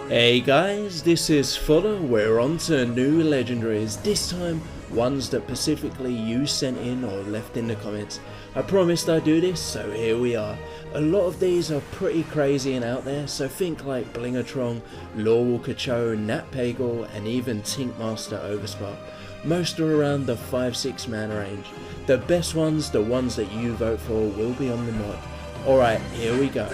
Hey guys, this is Fuller. We're on to new legendaries, this time ones that specifically you sent in or left in the comments. I promised I'd do this, so here we are. A lot of these are pretty crazy and out there, so think like Blingatron, Lorewalker Cho, Nat Pagal, and even Tinkmaster Overspark. Most are around the 5-6 mana range. The best ones, the ones that you vote for, will be on the mod. Alright, here we go.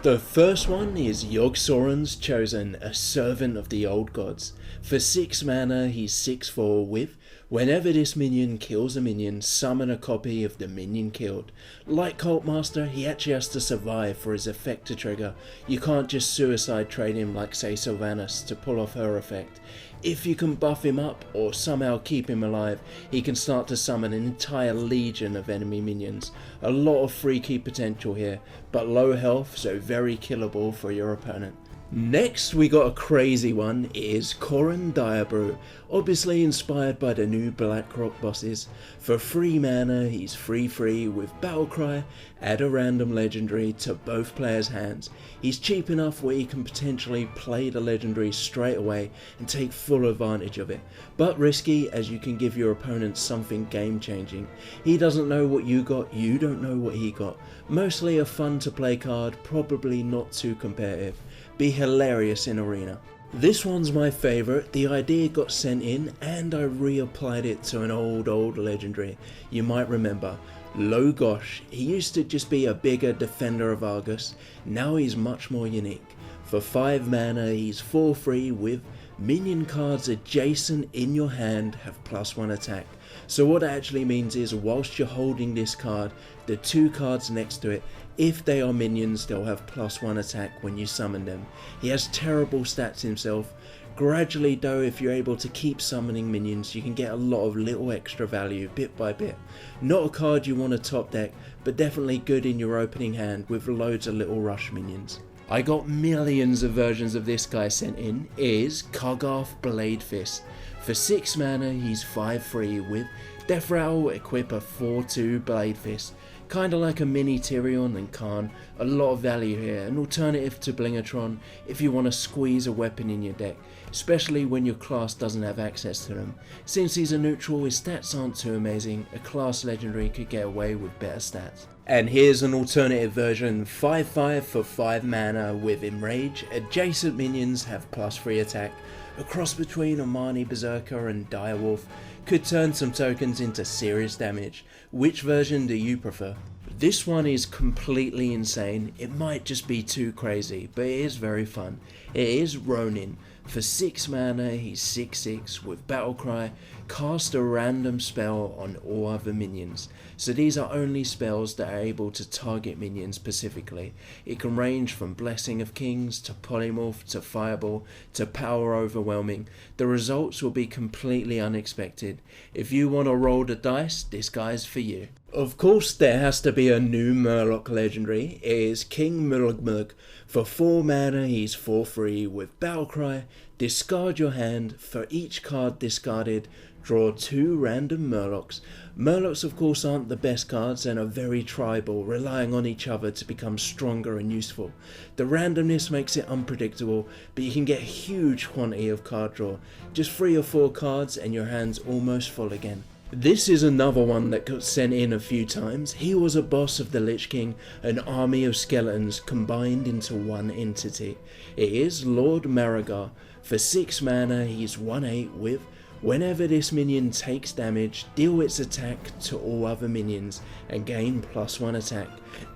The first one is Yogg-Saron's Chosen, a servant of the old gods. For 6 mana, he's 6/4 with, whenever this minion kills a minion, summon a copy of the minion killed. Like Cultmaster, he actually has to survive for his effect to trigger. You can't just suicide trade him like say Sylvanas to pull off her effect. If you can buff him up or somehow keep him alive, he can start to summon an entire legion of enemy minions. A lot of free key potential here, but low health, so very killable for your opponent. Next we got a crazy one, is Corran Diabrew, obviously inspired by the new Blackrock bosses. For 3 mana he's 3/3 with Battlecry, add a random legendary to both players' hands. He's cheap enough where you can potentially play the legendary straight away and take full advantage of it, but risky as you can give your opponent something game changing. He doesn't know what you got, you don't know what he got. Mostly a fun to play card, probably not too competitive. Be hilarious in arena. This one's my favourite. The idea got sent in and I reapplied it to an old legendary. You might remember Logosh. He used to just be a bigger defender of Argus. Now he's much more unique. For 5 mana he's 4/3 with minion cards adjacent in your hand have +1 attack. So what that actually means is whilst you're holding this card, the 2 cards next to it, if they are minions, they'll have +1 attack when you summon them. He has terrible stats himself. Gradually though, if you're able to keep summoning minions, you can get a lot of little extra value bit by bit. Not a card you want to top deck, but definitely good in your opening hand with loads of little rush minions. I got millions of versions of this guy sent in, is Kogarth Bladefist. For 6 mana he's 5/3 with Death Rattle, equip a 4/2 Bladefist. Kinda like a mini Tyrion and Khan, a lot of value here, an alternative to Blingatron if you want to squeeze a weapon in your deck, especially when your class doesn't have access to them. Since he's a neutral, his stats aren't too amazing, a class legendary could get away with better stats. And here's an alternative version, 5/5 for 5 mana with Enrage, adjacent minions have +3 attack, a cross between Omani Berserker and Direwolf, could turn some tokens into serious damage. Which version do you prefer? This one is completely insane. It might just be too crazy, but it is very fun. It is Ronin. For 6 mana he's 6/6 with Battlecry, cast a random spell on all other minions. So these are only spells that are able to target minions specifically. It can range from Blessing of Kings to Polymorph to Fireball to Power Overwhelming. The results will be completely unexpected. If you want to roll the dice, this guy's for you. Of course there has to be a new Murloc legendary. It is King Murloc. For 4 mana he's 4/3 with Battlecry, discard your hand, for each card discarded draw 2 random Murlocs. Murlocs of course aren't the best cards and are very tribal, relying on each other to become stronger and useful. The randomness makes it unpredictable, but you can get a huge quantity of card draw. Just 3 or 4 cards and your hand's almost full again. This is another one that got sent in a few times. He was a boss of the Lich King, an army of skeletons combined into one entity. It is Lord Marigar. For 6 mana he's 1/8 with whenever this minion takes damage, deal its attack to all other minions and gain +1 attack.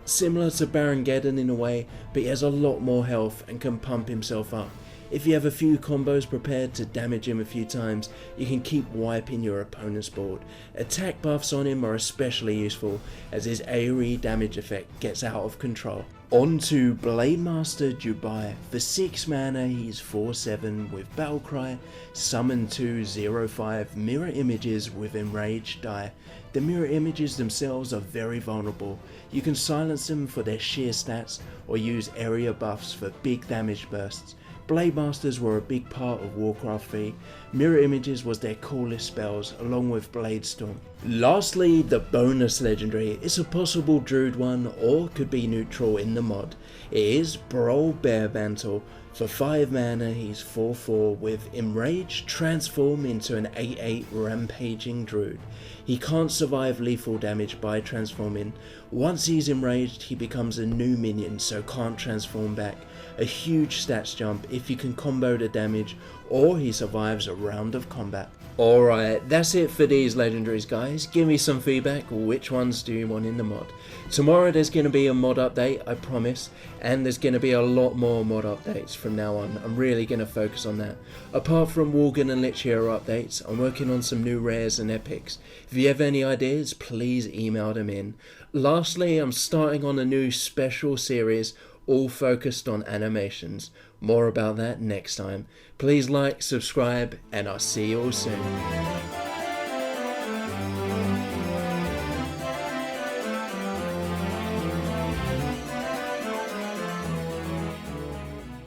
Similar to Baron Geddon in a way, but he has a lot more health and can pump himself up. If you have a few combos prepared to damage him a few times, you can keep wiping your opponent's board. Attack buffs on him are especially useful as his AoE damage effect gets out of control. On to Blademaster Dubai. For 6 mana he's 4/7 with Battlecry, summon 2 0/5 mirror images with Enraged die. The mirror images themselves are very vulnerable. You can silence them for their sheer stats or use area buffs for big damage bursts. Blademasters were a big part of Warcraft 3. Mirror images was their coolest spells along with Blade Storm. Lastly, the bonus legendary is a possible druid one or could be neutral in the mod. It is Brawl Bearmantle. For 5 mana, he's 4/4 with Enrage, transform into an 8/8 rampaging druid. He can't survive lethal damage by transforming. Once he's enraged, he becomes a new minion, so can't transform back. A huge stats jump if you can combo the damage, or he survives a round of combat. Alright, that's it for these legendaries, guys. Give me some feedback. Which ones do you want in the mod? Tomorrow there's going to be a mod update, I promise, and there's going to be a lot more mod updates from now on. I'm really going to focus on that. Apart from Worgen and Lich Hero updates, I'm working on some new rares and epics. If you have any ideas, please email them in. Lastly, I'm starting on a new special series all focused on animations. More about that next time. Please like, subscribe, and I'll see you all soon.